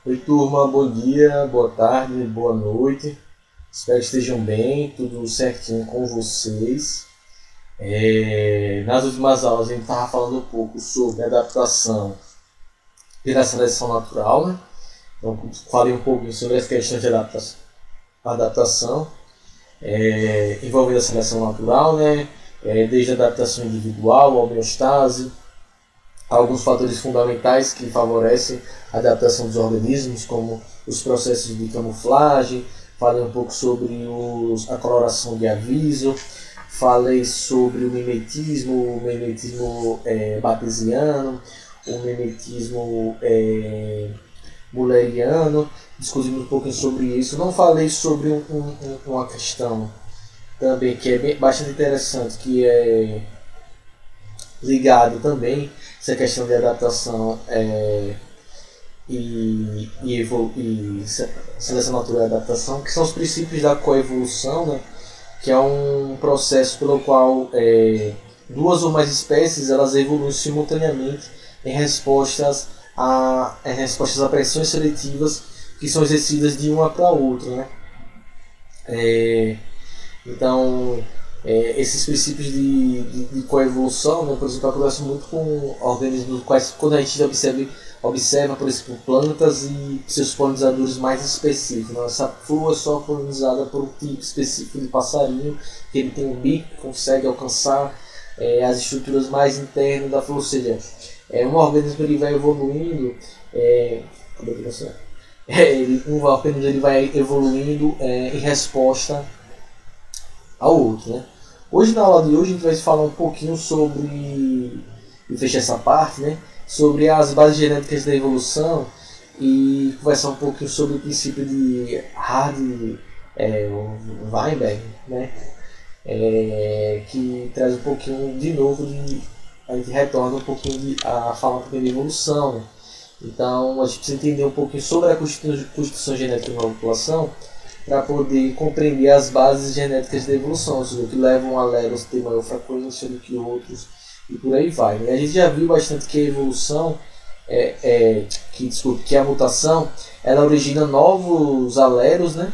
Oi, turma, bom dia, boa tarde, boa noite. Espero que estejam bem, tudo certinho com vocês. Nas últimas aulas a gente estava falando um pouco sobre adaptação pela seleção natural, né? Então, falei um pouquinho sobre as questões de adaptação envolvendo a seleção natural, né? Desde a adaptação individual, a homeostase, alguns fatores fundamentais que favorecem a adaptação dos organismos, como os processos de camuflagem. Falei um pouco sobre a coloração de aviso, falei sobre o mimetismo batesiano, o mimetismo mulleriano. Discutimos um pouquinho sobre isso. Não falei sobre uma questão também que é bastante interessante, que é ligado também essa questão de adaptação e seleção natural e adaptação, que são os princípios da coevolução, né? Que é um processo pelo qual duas ou mais espécies elas evoluem simultaneamente em respostas a pressões seletivas que são exercidas de uma para a outra, né? Então, esses princípios de coevolução, né, por exemplo, acontecem muito com organismos quais, quando a gente observa, por exemplo, plantas e seus polinizadores mais específicos. Né? Essa flor é só polinizada por um tipo específico de passarinho, que ele tem um bico que consegue alcançar as estruturas mais internas da flor, ou seja, um organismo ele vai evoluindo, um organismo ele vai evoluindo em resposta ao outro, né? Hoje, na aula de hoje, a gente vai falar um pouquinho sobre, e fechar essa parte, né, sobre as bases genéticas da evolução e conversar um pouquinho sobre o princípio de Hardy-Weinberg, né, que traz um pouquinho de novo, a gente retorna um pouquinho a falar um pouquinho de evolução, né? Então, a gente precisa entender um pouquinho sobre a constituição genética de uma população para poder compreender as bases genéticas da evolução, ou seja, que levam alelos a ter maior frequência do que outros e por aí vai. Né? A gente já viu bastante que a evolução, que a mutação, ela origina novos alelos, né,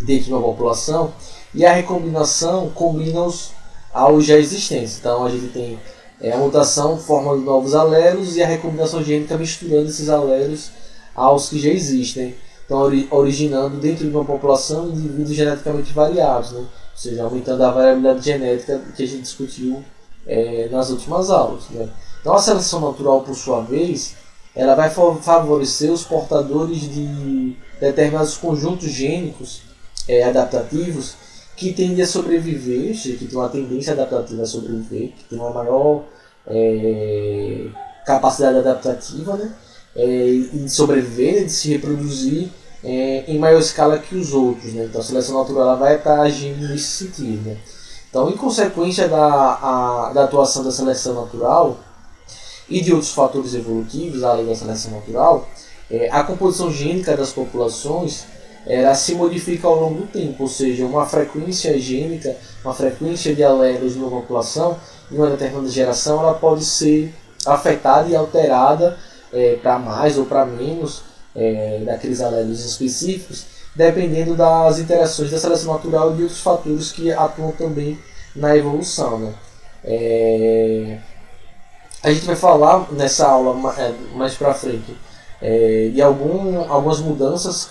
dentro de uma população, e a recombinação combina-os aos já existentes. Então a gente tem a mutação formando novos alelos e a recombinação gênica misturando esses alelos aos que já existem. Então, originando dentro de uma população indivíduos geneticamente variados, né? Ou seja, aumentando a variabilidade genética que a gente discutiu nas últimas aulas. Né? Então, a seleção natural, por sua vez, ela vai favorecer os portadores de determinados conjuntos gênicos adaptativos que tendem a sobreviver, ou seja, que tem uma tendência adaptativa a sobreviver, que tem uma maior capacidade adaptativa, né? De sobreviver, de se reproduzir em maior escala que os outros. Né? Então a seleção natural ela vai estar agindo nesse sentido. Né? Então, em consequência da atuação da seleção natural e de outros fatores evolutivos, além da seleção natural, a composição gênica das populações ela se modifica ao longo do tempo, ou seja, uma frequência gênica, uma frequência de alelos numa população, em uma determinada geração, ela pode ser afetada e alterada para mais ou para menos daqueles alelos específicos, dependendo das interações da seleção natural e de outros fatores que atuam também na evolução. Né? A gente vai falar nessa aula mais para frente de algumas mudanças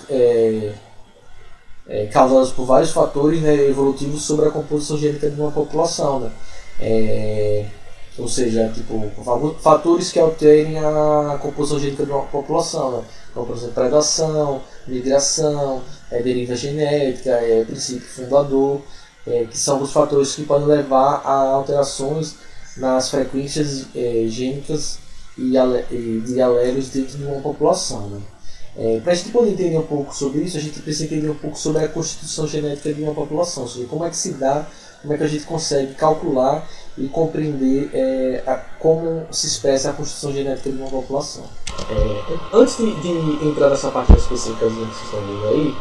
causadas por vários fatores, né, evolutivos sobre a composição gênica de uma população. Né? Ou seja, tipo, fatores que alterem a composição gênica de uma população, né? Como, por exemplo, predação, migração, deriva genética, princípio fundador, que são os fatores que podem levar a alterações nas frequências gênicas e de alelos dentro de uma população. Né? Para a gente poder entender um pouco sobre isso, a gente precisa entender um pouco sobre a constituição genética de uma população, ou seja, como é que se dá, como é que a gente consegue calcular e compreender como se expressa a constituição genética de uma população. Antes de entrar nessa parte específica que vocês estão vendo aí,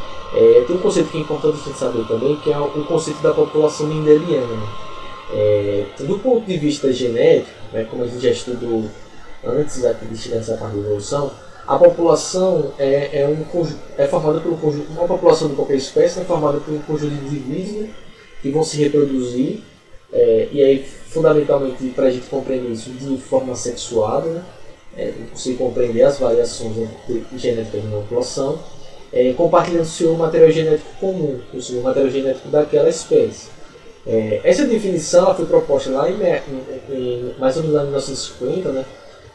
tem um conceito que é importante a gente saber também, que é o conceito da população mendeliana. Do ponto de vista genético, né, como a gente já estudou antes de chegar nessa parte da evolução, A população é formada por um conjunto, uma população de qualquer espécie é formada por um conjunto de indivíduos, né, que vão se reproduzir, e aí fundamentalmente para a gente compreender isso de forma sexuada, né, você compreender as variações genéticas de uma população, compartilhando seu material genético comum, ou seja, o material genético daquela espécie. Essa definição ela foi proposta lá em mais ou menos lá em 1950, né,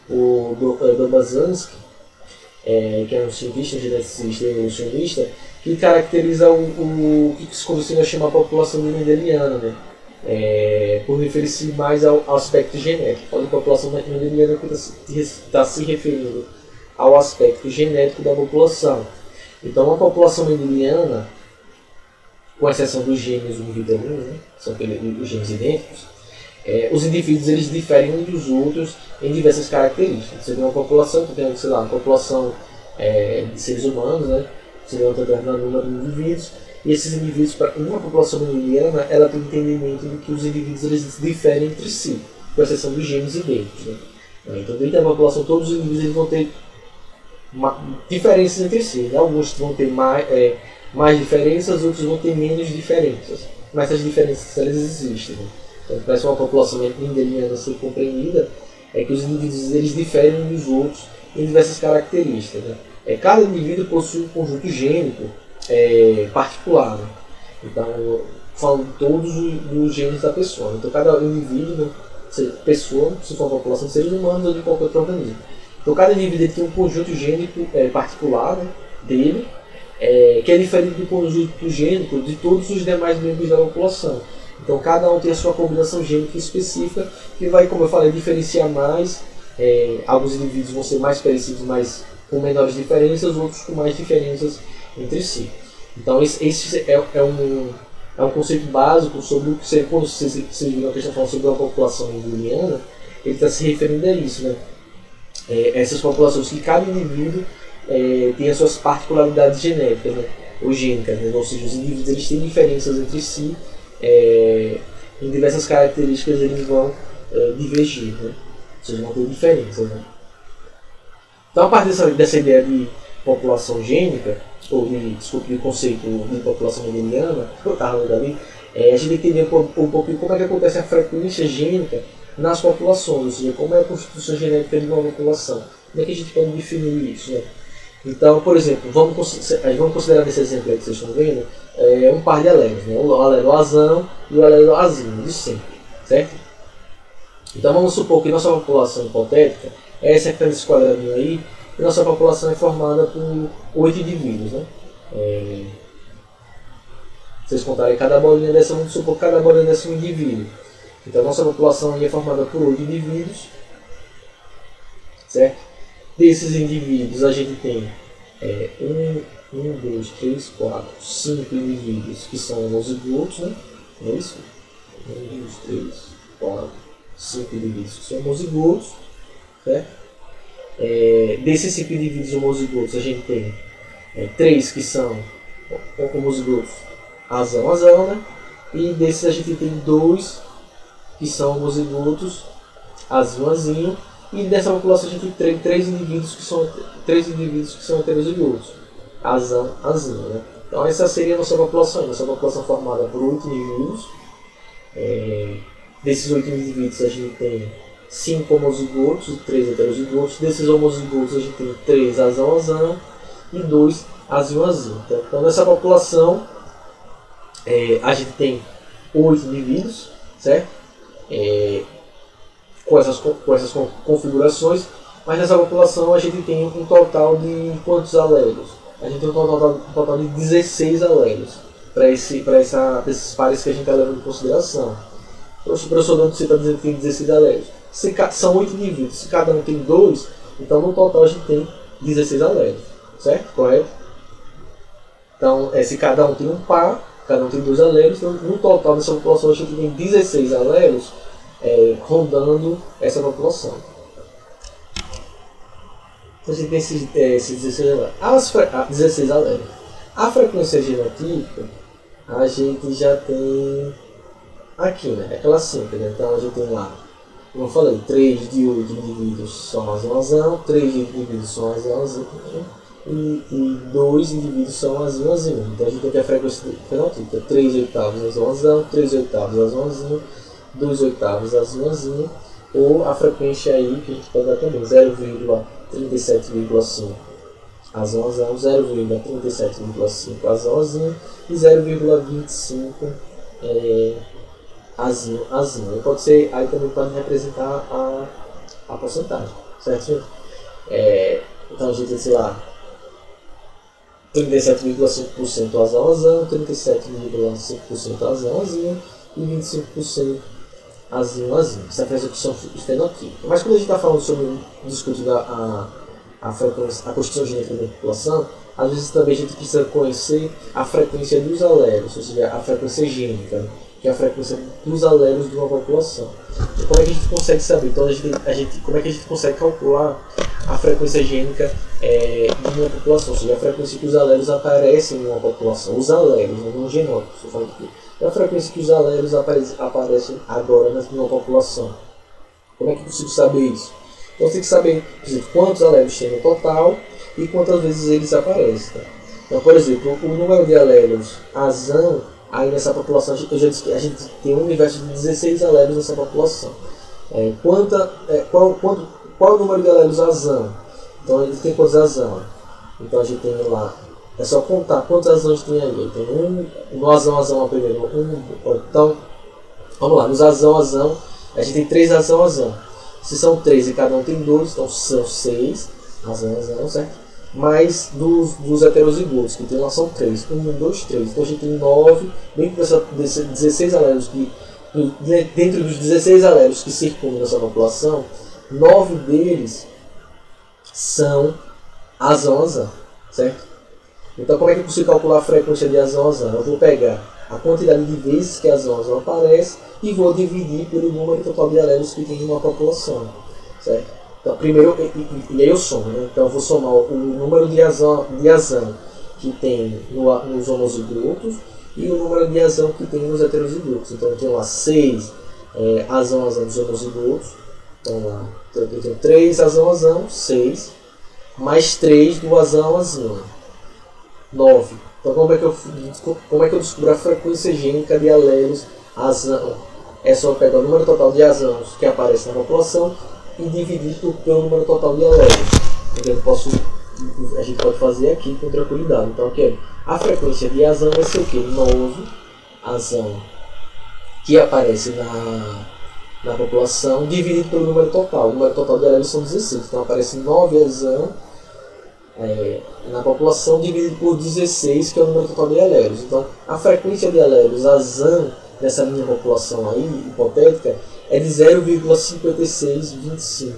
o Domazansky, que é um cientista, geneticista e evolucionista, que caracteriza o que se costuma chamar a população mendeliana, né? Por referir-se mais ao aspecto genético. Quando a população mendeliana está se referindo ao aspecto genético da população. Então, a população mendeliana, com exceção dos gêmeos univitelinos, né? São os genes idênticos, os indivíduos eles diferem uns dos outros em diversas características. Você tem uma população que tem, sei lá, uma população de seres humanos, né? Você tem um determinado número de indivíduos, e esses indivíduos, para uma população mendeliana, ela tem entendimento de que os indivíduos eles diferem entre si, com exceção dos genes idênticos. Né? Então, dentro da população, todos os indivíduos eles vão ter diferenças entre si. Né? Alguns vão ter mais diferenças, outros vão ter menos diferenças. Mas essas diferenças elas existem. Né? Então, para essa uma população mendeliana ser compreendida, é que os indivíduos eles diferem uns dos outros em diversas características. Né? Cada indivíduo possui um conjunto gênico particular. Né? Então, falando de todos os genes da pessoa. Então, cada indivíduo, pessoa, se for uma população de seres humanos ou de qualquer outro organismo. Então, cada indivíduo tem um conjunto gênico particular, né, dele, que é diferente do conjunto gênico de todos os demais membros da população. Então, cada um tem a sua combinação gênica específica que vai, como eu falei, diferenciar mais. Alguns indivíduos vão ser mais parecidos, mas com menores diferenças, outros com mais diferenças entre si. Então, esse é um conceito básico sobre o que você, quando vocês viram que a gente está falando sobre uma população mendeliana, ele está se referindo a isso, né? Essas populações que cada indivíduo tem as suas particularidades genéticas, né? Ou gênicas, né? Ou seja, os indivíduos eles têm diferenças entre si, em diversas características eles vão divergir, né? Ou seja, vão ter diferenças. Né? Então, a partir dessa ideia de população gênica, ou de conceito de população mendeliana, que eu estava lendo ali, a gente tem que entender um pouquinho como é que acontece a frequência gênica nas populações, ou seja, como é a constituição genética de uma população. Como é que a gente pode definir isso? Né? Então, por exemplo, vamos considerar nesse exemplo aí que vocês estão vendo, um par de alelos, né? O alelo azão e o alelo azinho, de sempre, certo? Então vamos supor que nossa população hipotética, essa que está nesse quadradinho aí, e nossa população é formada por 8 indivíduos. Né? Vocês contarem cada bolinha dessa, vamos supor que cada bolinha dessa é um indivíduo. Então nossa população aí é formada por 8 indivíduos, certo? Desses indivíduos a gente tem 1, 2, 3, 4, 5 indivíduos que são homozigotos, né? É isso? 1, 2, 3, 4, 5 indivíduos que são homozigotos, certo? Desses 5 indivíduos homozigotos a gente tem 3 que são homozigotos azão, né? E desses a gente tem 2 que são homozigotos azinho, e dessa população a gente tem 3 indivíduos que são heterozigotos azinho, né? Então essa seria a nossa população. Nossa população formada por 8 indivíduos. Desses 8 indivíduos a gente tem 5 homozigotos e 3 heterozigotos. Desses homozigotos a gente tem 3 azão e 2 azinho. Então nessa população a gente tem 8 indivíduos, certo? Com essas configurações, mas nessa população a gente tem um total de quantos alelos? A gente tem um total de 16 alelos para esses pares que a gente está levando em consideração. O professor Dante está dizendo que tem 16 alelos. São 8 indivíduos, se cada um tem 2, então no total a gente tem 16 alelos, certo? Correto? Então, se cada um tem um par, cada um tem 2 alelos, então no total dessa população a gente tem 16 alelos rondando essa população. Então a gente tem esses 16 alelos. 16 alelos. A frequência genotípica a gente já tem aqui, né? É aquela simples, né? Então a gente tem lá como eu falei, 3 de 8 indivíduos são azul-azão, 3 de indivíduos são azul-azão e 2 indivíduos são azul-azão. Então a gente tem que a frequência fenotípica: 3 oitavos azul-azão, 3 oitavos azul-azão, 2 oitavos azul-azão, ou a frequência aí que a gente pode dar também, 0,37,5 azul-azão, 0,37,5 azul-azão e 0,25 azinho. Pode ser, aí também pode representar a porcentagem, certo, gente? Então a gente tem, sei lá, 37,5% azul-azão, 37,5% azul-azinho e 25% azinho. Essa é a execução fenotípica. Mas quando a gente está falando sobre discutindo a frequência, a constituição genética da população, às vezes também a gente precisa conhecer a frequência dos alélos, ou seja, a frequência gênica, né? Que é a frequência dos alélos de uma população. E como é que a gente consegue saber? Então, como é que a gente consegue calcular a frequência gênica de uma população? Ou seja, a frequência que os alélos aparecem em uma população. Os alélos, não genótipos, estou falando aqui. É a frequência que os alélos aparecem agora em uma população. Como é que eu consigo saber isso? Então, você tem que saber, por exemplo, quantos alélos tem no total e quantas vezes eles aparecem. Tá? Então, por exemplo, o número de alélos azão, aí nessa população, eu já disse que a gente tem um universo de 16 alélos nessa população. Qual é o número de alélos azão? Então, a gente tem quantos azão? Então, a gente tem lá, é só contar quantos azões tem aí. Tem no azão primeiro, então, vamos lá, nos azão, a gente tem 3 azão. Se são 3 e cada um tem 2, então são 6 azão, certo? Mais dos heterozigotos, que tem lá são 3. 1, 2, 3. Então a gente tem 9, dentro desses 16 alélos dentro dos 16 alélos que circundam essa população, 9 deles são azão, certo? Então como é que eu consigo calcular a frequência de azão? Eu vou pegar a quantidade de vezes que azão aparece e vou dividir pelo número total de alélos que tem em uma população, certo? Então, primeiro, e aí eu somo, né? Então eu vou somar o número de azão que tem nos homozigotos e o número de azão que tem nos heterozigotos. Então eu tenho lá 6 azão dos homozigotos. Então lá, eu tenho 3 azão, 6, mais 3 do azão, 9. Então como é que eu descubro a frequência gênica de alélos azão? É só pegar o número total de azãos que aparece na população e dividir pelo número total de alélos. Então a gente pode fazer aqui com tranquilidade. Então aqui, a frequência de azão vai ser o quê? 9 azão que aparece na população dividido pelo número total. O número total de alélos são 16. Então aparece 9 azão na população dividido por 16, que é o número total de alélos. Então a frequência de alélos azão dessa minha população aí, hipotética, é de 0,5625.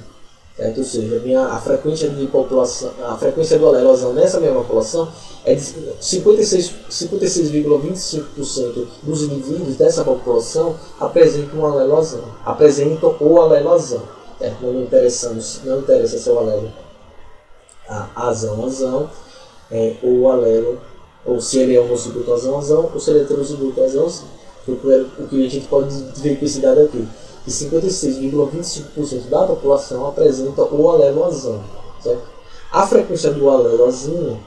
Ou seja, a frequência de população, a frequência do alelo azão nessa mesma população é de 56,25% dos indivíduos dessa população apresentam o alelo azão. Não interessa se é o alelo azão, ou o alelo, ou se ele é homozigoto azão, ou se ele é heterozigoto azão. O que a gente pode ver com esse dado aqui, que 56,25% da população apresenta o alelo azão, certo? A frequência do alelo azinho,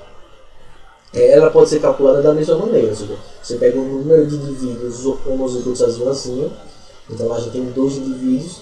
ela pode ser calculada da mesma maneira, ou seja, você pega o número de indivíduos homozigotos azul-azinho, então lá a gente tem 2 indivíduos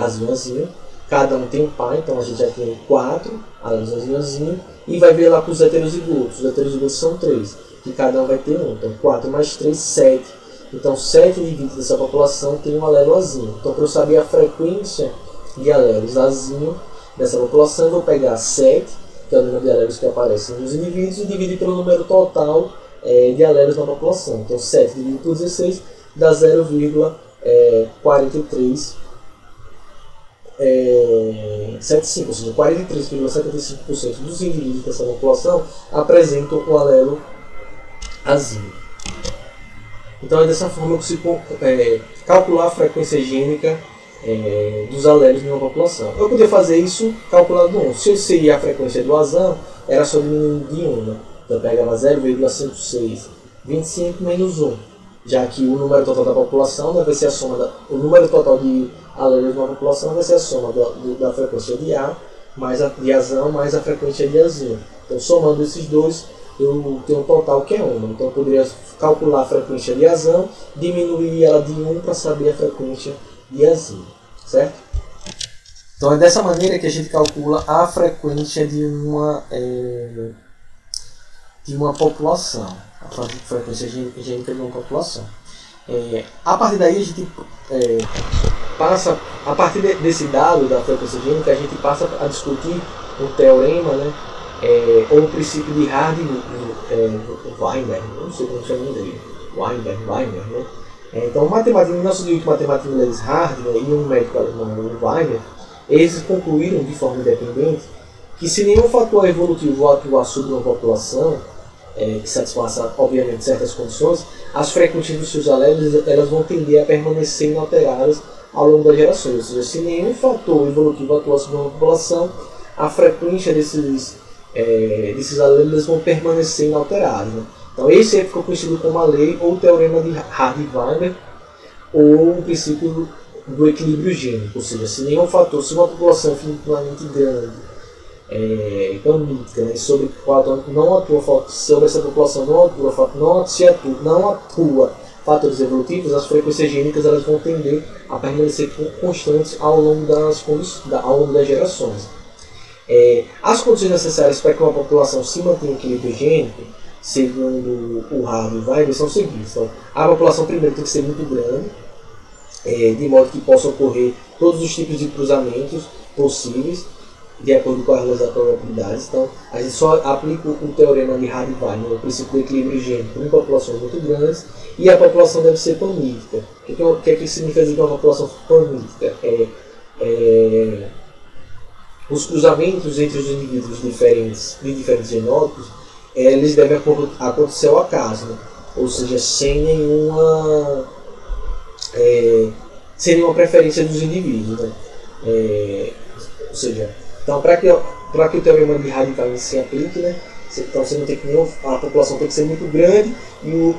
azul-azinho, cada um tem um pai, então a gente já tem 4 alelos azul-azinho, e vai ver lá com os heterozigotos são 3, que cada um vai ter 1, então 4 mais 3, 7. Então 7 indivíduos dessa população tem um alelo azinho. Então para eu saber a frequência de alelos azinho dessa população, eu vou pegar 7, que é o número de alelos que aparecem nos indivíduos, e dividir pelo número total de alelos na população. Então 7 dividido por 16 dá 0,4375, ou seja, 43,75% dos indivíduos dessa população apresentam o alelo azinho. Então é dessa forma que se calcular a frequência gênica dos alelos de uma população. Eu podia fazer isso calculando 1. Se eu sei a frequência do azão, era só diminuindo de 1. Né? Então eu pegava 0,5625 menos 1. já que o número total da população, né, vai ser a soma o número total de alelos de uma população vai ser a soma da frequência de A mais de azão mais a frequência de azinho. Então, somando esses dois, eu tenho um total que é 1. Então, eu poderia calcular a frequência de azão, diminuir ela de 1 para saber a frequência de azinho, certo? Então, é dessa maneira que a gente calcula a frequência de uma população, a frequência gênica de uma população. A partir daí, a gente passa, a partir desse dado da frequência gênica, a gente passa a discutir um teorema, né? Ou o princípio de Hardy-Weinberg, não sei como chama dele, Weinberg, né? Então, o nosso matemático inglês Hardy, né, e um médico alemão, Weinberg, eles concluíram de forma independente que se nenhum fator evolutivo atuar sobre uma população, que satisfaça, obviamente, certas condições, as frequências dos seus alelos elas vão tender a permanecer inalteradas ao longo das gerações. Ou seja, se nenhum fator evolutivo atuar sobre uma população, a frequência desses alelos vão permanecer inalterados, né? Então esse ficou conhecido como a lei ou o teorema de Hardy-Weinberg ou o princípio do equilíbrio gênico, ou seja, se nenhum fator, se uma população infinitamente grande, pandítica, né, sobre essa população não atua fatores evolutivos, as frequências gênicas elas vão tender a permanecer constantes ao longo das gerações. As condições necessárias para que uma população se mantenha em equilíbrio gênico, segundo o Hardy-Weinberg, são os seguintes. Então, a população primeiro tem que ser muito grande, de modo que possam ocorrer todos os tipos de cruzamentos possíveis, de acordo com as leis das probabilidades. Então, a gente só aplica o teorema de Hardy-Weinberg, o princípio do equilíbrio gênico, em populações muito grandes, e a população deve ser panítica. O que significa dizer que uma população panítica? Os cruzamentos entre os indivíduos de diferentes genótipos, eles devem acontecer ao acaso, né? Ou seja, sem nenhuma preferência dos indivíduos, né? Ou seja, então para que o teorema de Hardy-Weinberg se aplique, né? Então você não tem que a população tem que ser muito grande e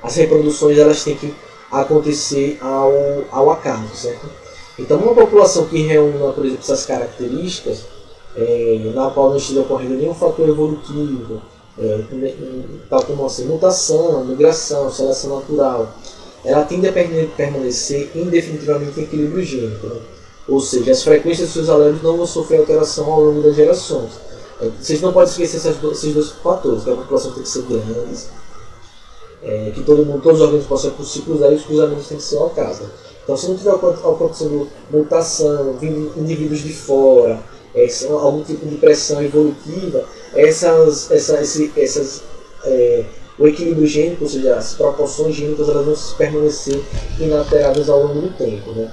as reproduções elas têm que acontecer ao acaso, certo? Então, uma população que reúne, por exemplo, essas características, na qual não esteja ocorrendo nenhum fator evolutivo, tal como assim, mutação, migração, seleção natural, ela tende a permanecer indefinitivamente em equilíbrio gênico, né? Ou seja, as frequências dos seus alelos não vão sofrer alteração ao longo das gerações. Vocês não podem esquecer esses dois fatores, que a população tem que ser grande, que todos os organismos possam se cruzar e os cruzamentos têm que ser ao acaso. Então, se não tiver acontecendo mutação, vindo indivíduos de fora, algum tipo de pressão evolutiva, o equilíbrio gênico, ou seja, as proporções gênicas, elas vão permanecer inalteradas ao longo do tempo, né?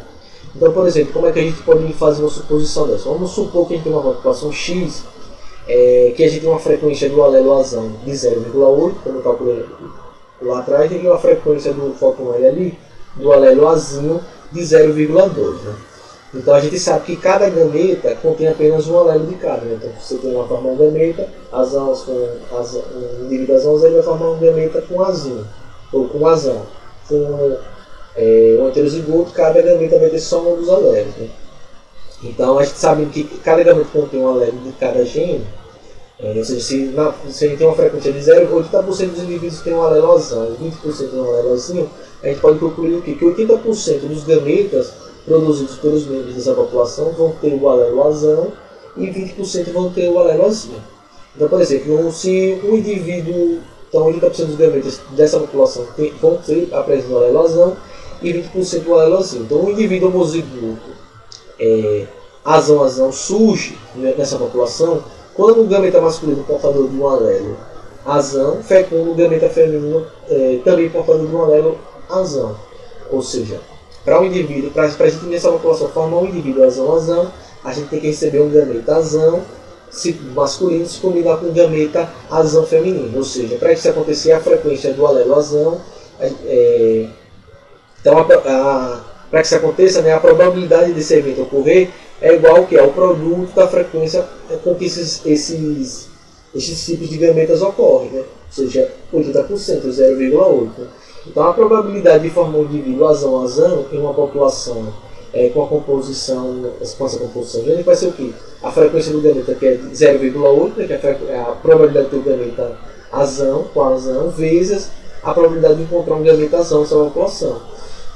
Então, por exemplo, como é que a gente pode fazer uma suposição dessa? Vamos supor que a gente tem uma população X, que a gente tem uma frequência do alelo azão de 0,8, como eu calculei lá atrás, e uma frequência do fóton L ali, do alelo azinho de 0,2, né? Então a gente sabe que cada gameta contém apenas um alelo de cada, né? Então você tem uma formar um gameta, um indivíduo azão, ele vai formar um gameta com azinho, ou com azão. Com um heterozigoto, cada gameta vai ter só um dos alelos, né? Então a gente sabe que cada gameta contém um alelo de cada gene, ou seja, se a gente tem uma frequência de 0,80% dos indivíduos tem um alelo azão e 20% tem um alelo azinho, a gente pode concluir o quê? Que 80% dos gametas produzidos pelos membros dessa população vão ter o alelo azão e 20% vão ter o alelo azinho. Então, por exemplo, se um indivíduo, então 80% dos gametas dessa população vão ter a presença do alelo azão e 20% do alelo azinho. Então, um indivíduo homozigoto azão surge nessa população quando o gameta masculino portador de um alelo azão fecunda o gameta feminino também portador de um alelo azão. Ou seja, para um indivíduo, para a gente nessa população formar um indivíduo azão, a gente tem que receber um gameta azão masculino se combinar com um gameta azão feminino. Ou seja, para isso acontecer, a frequência do alelo azão, então para que isso aconteça, né, a probabilidade desse evento ocorrer é igual ao produto da frequência com que esses tipos de gametas ocorrem, né? Ou seja, 80%, 0,8. Então a probabilidade de formar um indivíduo azão em uma população com a composição, com essa composição gênica vai ser o quê? A frequência do gameta, que é 0,8, né, que é a probabilidade de ter o gameta azão, com azão, vezes a probabilidade de encontrar um gameta azão nessa população.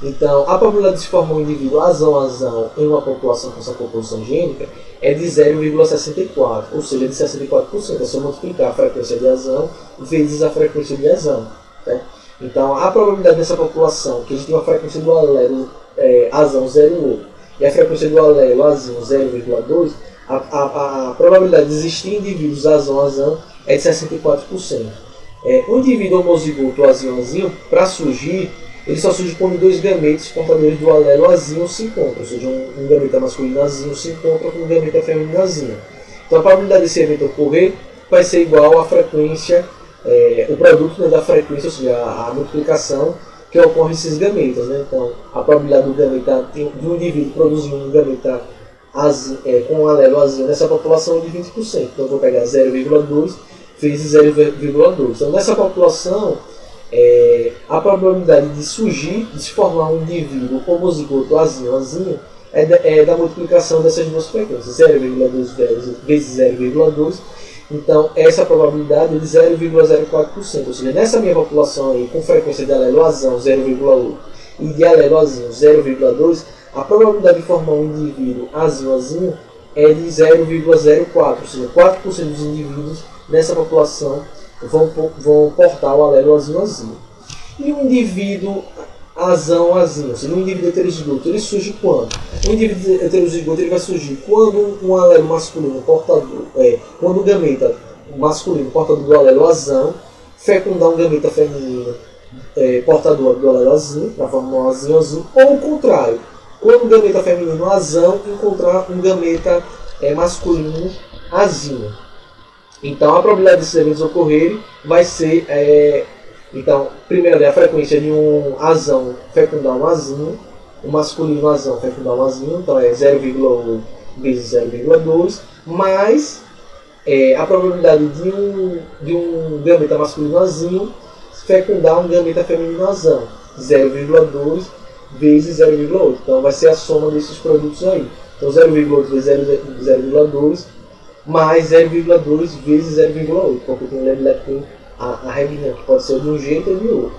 Então, a probabilidade de se formar um indivíduo azão em uma população com essa composição gênica é de 0,64, ou seja, de 64%. É só multiplicar a frequência de azão vezes a frequência de azão. Né? Então, a probabilidade dessa população, que a gente tem uma frequência do alelo azão 0,8 e a frequência do alelo azão 0,2, a probabilidade de existir indivíduos azão é de 64%. Um indivíduo homozigoto azão, para surgir, ele só surge quando dois gametas portadores do alelo azinho se encontram, ou seja, um gameta masculino azinho se encontra com um gameta feminino azinho. Então a probabilidade desse evento ocorrer vai ser igual à frequência, o produto, né, da frequência, ou seja, a multiplicação que ocorre esses gametas. Né? Então a probabilidade do gameta, de um indivíduo produzir um gameta com um alelo azinho nessa população é de 20%. Então eu vou pegar 0,2 vezes 0,2. Então nessa população, a probabilidade de surgir, de se formar um indivíduo homozigoto azinho é da multiplicação dessas duas frequências, 0,2 vezes 0,2. Então essa probabilidade é de 0,04%, ou seja, nessa minha população aí, com frequência de alelo azão 0,8 e de alelo azinho 0,2, a probabilidade de formar um indivíduo azinho é de 0,04, ou seja, 4% dos indivíduos nessa população vão portar o alelo azinho. E um indivíduo azão, seja, um indivíduo heterozigoto, ele surge quando? Um indivíduo heterozigoto ele vai surgir quando um alelo masculino portador, quando o gameta masculino portador do alelo azão fecundar um gameta feminino portador do alelo azinho, para formar um azinho, ou o contrário, quando o gameta feminino azão encontrar um gameta masculino azinho. Então a probabilidade desses eventos ocorrerem vai ser, então, primeiro a frequência de um azão fecundar um azinho, um masculino azão fecundar um azinho, então é 0,1 vezes 0,2, mais a probabilidade de um gameta masculino azinho fecundar um gameta feminino azão, 0,2 vezes 0,8. Então vai ser a soma desses produtos aí. Então 0,8 vezes 0,2 mais 0,2 vezes 0,8, porque tem a regra que pode ser de um jeito ou de outro.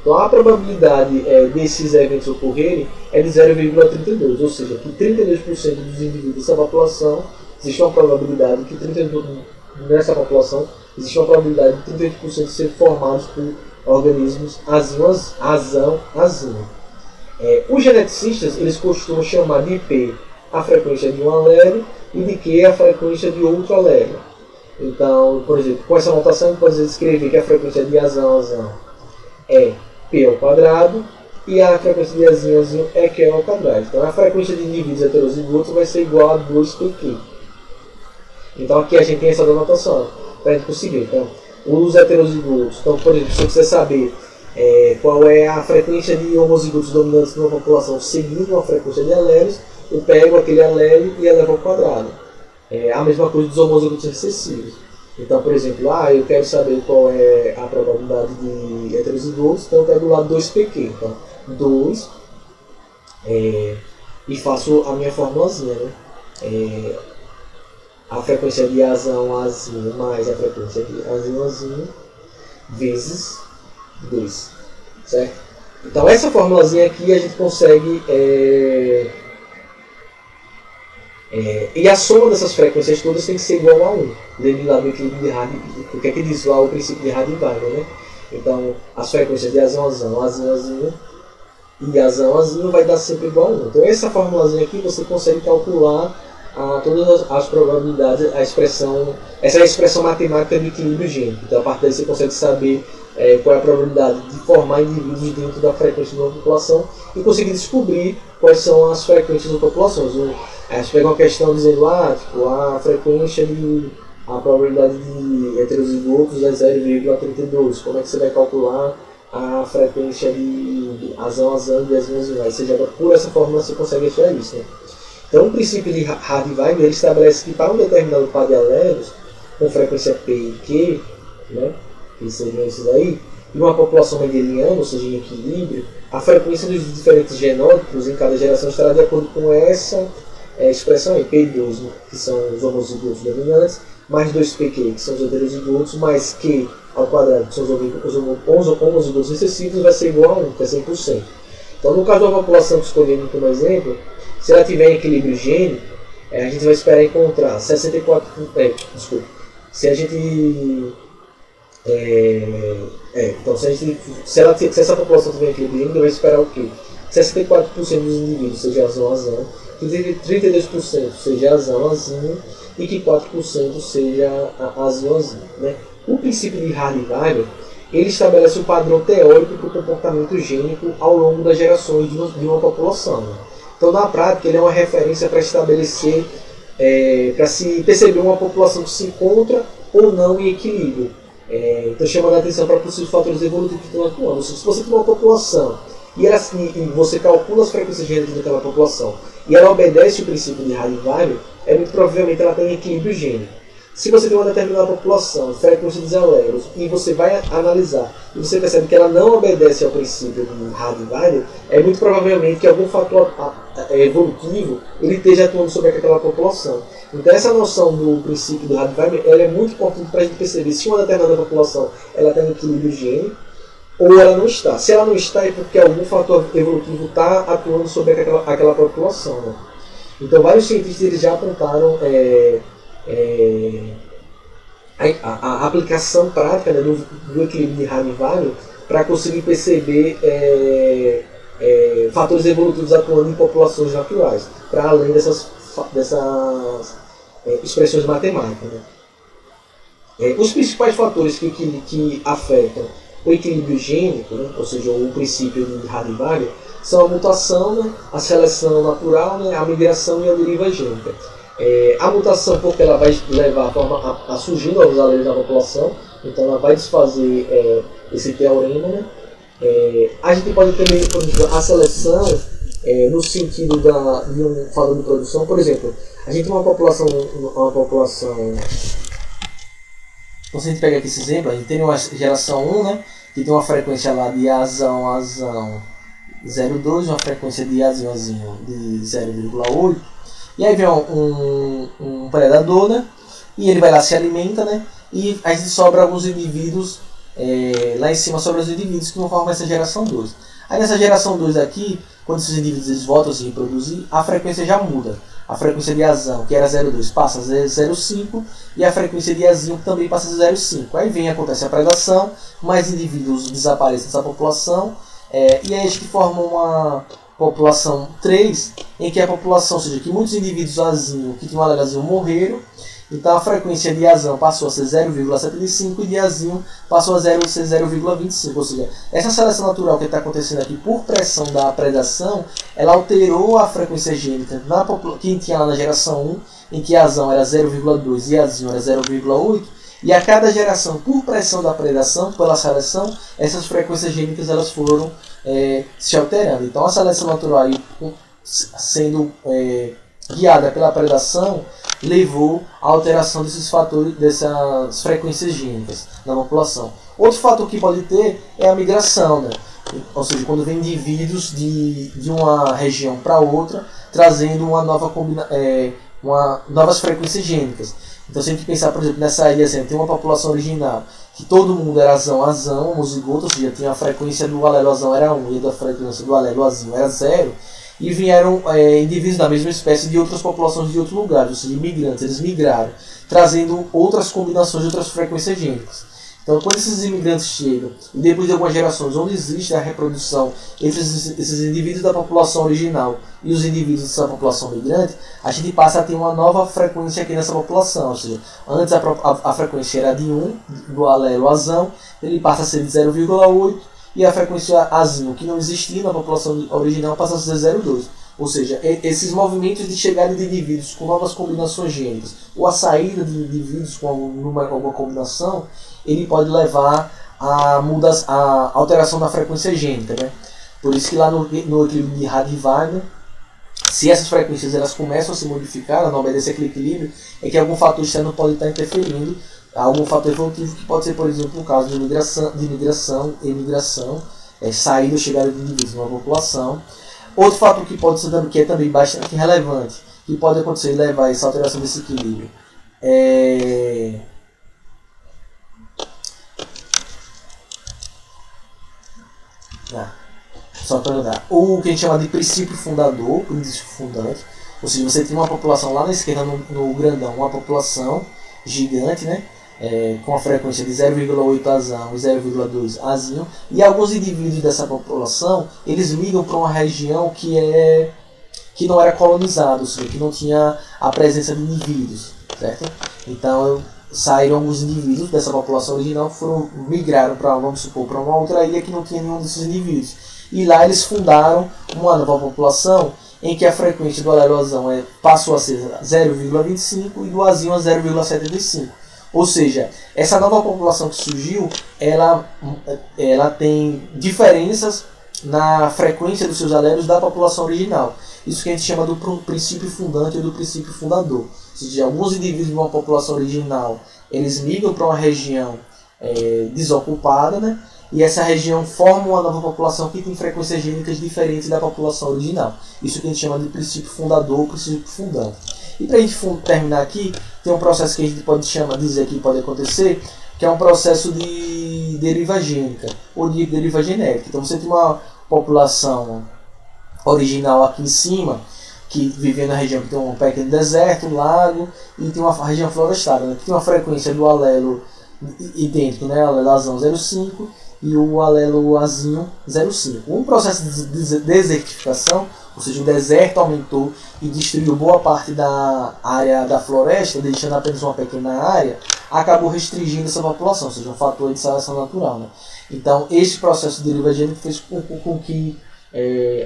Então a probabilidade desses eventos ocorrerem é de 0,32, ou seja, que 32% dos indivíduos dessa população, existe uma probabilidade que 32%, nessa população existe uma probabilidade de 38% de ser formados por organismos azão. Os geneticistas eles costumam chamar de P a frequência de um alelo e de Q a frequência de outro alelo. Então, por exemplo, com essa notação a gente pode escrever que a frequência de azão é P ao quadrado e a frequência de azinho é Q ao quadrado. Então a frequência de indivíduos heterozigotos vai ser igual a 2pq. Então aqui a gente tem essa denotação para a gente conseguir. Então, os heterozigotos, então, por exemplo, se eu quiser saber qual é a frequência de homozigotos dominantes numa população seguindo uma frequência de alelos, eu pego aquele alelo e elevo ao quadrado. A mesma coisa dos homozigotos recessivos. Então, por exemplo, eu quero saber qual é a probabilidade de heterozigotos, então eu pego lá 2pq. Então, 2 e faço a minha formulazinha, né? A frequência de azinho mais a frequência de azinho vezes 2, certo? Então essa formulazinha aqui a gente consegue e a soma dessas frequências todas tem que ser igual a 1, lembre lá do equilíbrio de Hardy, porque aqui diz lá o princípio de Hardy-Weinberg, né? Então as frequências de azinho e azinho vai dar sempre igual a 1. Então essa formulazinha aqui você consegue calcular todas as probabilidades, essa é a expressão matemática do equilíbrio gênico. Então a partir daí você consegue saber qual é a probabilidade de formar indivíduos dentro da frequência de uma população e conseguir descobrir quais são as frequências das populações. A gente pega uma questão dizendo a frequência a probabilidade de heterozigotos é 0,32. Como é que você vai calcular a frequência de azão e azinho? Aí você joga por essa fórmula, você consegue achar isso, né? Então o princípio de Hardy-Weinberg ele estabelece que para um determinado par de alelos com frequência P e Q, né, que seriam esses aí, e uma população mendeliana, ou seja, em equilíbrio, a frequência dos diferentes genótipos em cada geração estará de acordo com essa expressão aí, P2, né, que são os homozigotos dominantes, mais 2PQ, que são os heterozigotos, mais Q ao quadrado, que são os homozigotos recessivos, vai ser igual a 1, que é 100%. Então, no caso da população que escolhemos como exemplo, se ela tiver em equilíbrio gênico, a gente vai esperar encontrar 64... se a gente... então, se essa população tiver em equilíbrio gênico, vai esperar o quê? 64% dos indivíduos seja azão-azão, que 32% seja azão-azinho e que 4% seja azinho-azinho, né? O princípio de Hardy-Weyl, ele estabelece um padrão teórico para o comportamento gênico ao longo das gerações de uma população, né? Então, na prática, ele é uma referência para estabelecer, para se perceber uma população que se encontra ou não em equilíbrio. Então, chamando a atenção para possíveis fatores evolutivos que estão atuando. Se você tem uma população e você calcula as frequências gênicas daquela população e ela obedece o princípio de Hardy-Weyl, muito provavelmente ela tem equilíbrio gênico. Se você tem uma determinada população, frequência dos alelos, e você vai analisar e você percebe que ela não obedece ao princípio de Hardy-Weyl, muito provavelmente que algum fator evolutivo ele esteja atuando sobre aquela população. Então essa noção do princípio do Hardy-Weyl ela é muito importante para a gente perceber se uma determinada população ela tem equilíbrio gênico ou ela não está. Se ela não está é porque algum fator evolutivo está atuando sobre aquela população, né? Então vários cientistas eles já apontaram a aplicação prática, né, do equilíbrio de Hardy-Weyl para conseguir perceber fatores evolutivos atuando em populações naturais, para além dessas expressões matemáticas, né? Os principais fatores que afetam o equilíbrio gênico, né, ou seja, o princípio de Hardy-Weyl, são a mutação, né, a seleção natural, né, a migração e a deriva gênica. A mutação, porque ela vai levar a surgir novos alelos na população, então ela vai desfazer esse teorema, né? A gente pode também, por exemplo, a seleção no sentido de um fator de produção. Por exemplo, a gente tem uma população. Então, se a gente pega aqui esse exemplo, a gente tem uma geração 1, né, que tem uma frequência lá de azão 0,2, uma frequência de azinho de 0,8. E aí vem um predador, né? E ele vai lá, se alimenta, né? E aí sobra alguns indivíduos, lá em cima sobra os indivíduos que vão formar essa geração 2. Aí nessa geração 2 aqui, quando esses indivíduos eles voltam a se reproduzir, a frequência já muda. A frequência de azão, que era 0,2, passa a 0,5 e a frequência de azinho também passa a 0,5. Aí acontece a predação, mais indivíduos desaparecem dessa população, e aí a gente forma uma população 3, em que a população, ou seja, que muitos indivíduos azinho, que tinham um alelo azinho, morreram, então a frequência de azão passou a ser 0,75 e de azinho passou a ser 0,25, ou seja, essa seleção natural que está acontecendo aqui por pressão da predação, ela alterou a frequência gênica que tinha lá na geração 1, em que azão era 0,2 e azinho era 0,8, e a cada geração, por pressão da predação, pela seleção, essas frequências gênicas elas foram se alterando. Então a seleção natural aí, sendo guiada pela predação, levou à alteração desses fatores, dessas frequências gênicas na população. Outro fator que pode ter é a migração, né? Ou seja, quando vem indivíduos de uma região para outra, trazendo novas frequências gênicas. Então, se a gente pensar, por exemplo, nessa ilha, assim, tem uma população original que todo mundo era azão, homozigoto, ou seja, tinha a frequência do alelo azão era 1 e a frequência do alelo azinho era 0, e vieram indivíduos da mesma espécie de outras populações de outros lugares, ou seja, imigrantes, eles migraram, trazendo outras combinações de outras frequências gênicas. Então, quando esses imigrantes chegam, e depois de algumas gerações onde existe a reprodução entre esses indivíduos da população original e os indivíduos dessa população migrante, a gente passa a ter uma nova frequência aqui nessa população. Ou seja, antes a frequência era de 1, do alelo azão, ele passa a ser de 0,8, e a frequência azinho, que não existia na população original, passa a ser 0,2. Ou seja, esses movimentos de chegada de indivíduos com novas combinações gênicas, ou a saída de indivíduos com alguma combinação, ele pode levar a alteração da frequência gênica, né? Por isso que lá no equilíbrio de Hardy-Weyl se essas frequências elas começam a se modificar, ela não obedece aquele equilíbrio, é que algum fator externo pode estar interferindo, algum fator evolutivo que pode ser, por exemplo, no caso de migração, emigração, saída ou chegada de indivíduos numa população. Outro fator que pode ser que é também bastante relevante, que pode acontecer e levar a essa alteração desse equilíbrio, só para lembrar, o que a gente chama de princípio fundador, princípio fundante, ou seja, você tem uma população lá na esquerda, no grandão, uma população gigante, né? Com a frequência de 0,8 azão e 0,2 azinho, e alguns indivíduos dessa população eles migram para uma região que não era colonizada, ou seja, que não tinha a presença de indivíduos, certo? Então saíram alguns indivíduos dessa população original que migraram para, vamos supor, para uma outra ilha que não tinha nenhum desses indivíduos, e lá eles fundaram uma nova população em que a frequência do alelo azão passou a ser 0,25 e do azinho a 0,75. Ou seja, essa nova população que surgiu, ela tem diferenças na frequência dos seus alelos da população original. Isso que a gente chama do princípio fundante ou do princípio fundador. Ou seja, alguns indivíduos de uma população original, eles migram para uma região desocupada, né? E essa região forma uma nova população que tem frequências gênicas diferentes da população original. Isso que a gente chama de princípio fundador ou princípio fundante. E para a gente terminar aqui, tem um processo que a gente pode dizer que pode acontecer, que é um processo de deriva gênica ou de deriva genética. Então você tem uma população original aqui em cima, que vive na região que tem um pequeno deserto, um lago, e tem uma região florestada, né, que tem uma frequência do alelo idêntico, né, alelo azão 0,5 e o alelo azinho 0,5. Um processo de desertificação, ou seja, o deserto aumentou e destruiu boa parte da área da floresta, deixando apenas uma pequena área, acabou restringindo essa população, ou seja, um fator de seleção natural, né? Então, esse processo de deriva gênica fez com que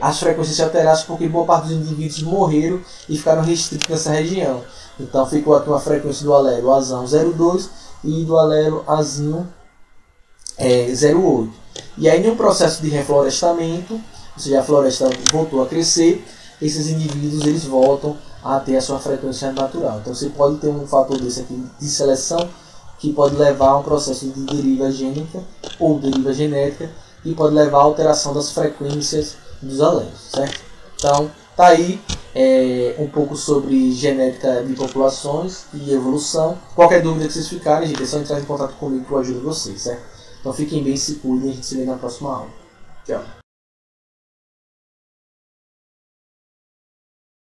as frequências se alterassem, porque boa parte dos indivíduos morreram e ficaram restritos nessa região. Então, ficou aqui uma frequência do alelo azão 0,2 e do alelo azinho 0,8. E aí, em um processo de reflorestamento, ou seja, a floresta voltou a crescer, esses indivíduos eles voltam a ter a sua frequência natural. Então você pode ter um fator desse aqui de seleção que pode levar a um processo de deriva gênica ou deriva genética e pode levar à alteração das frequências dos alelos, certo? Então tá aí um pouco sobre genética de populações e evolução. Qualquer dúvida que vocês ficarem, gente, é só entrar em contato comigo que eu ajudo vocês, certo? Então fiquem bem, se cuidem, a gente se vê na próxima aula. Tchau!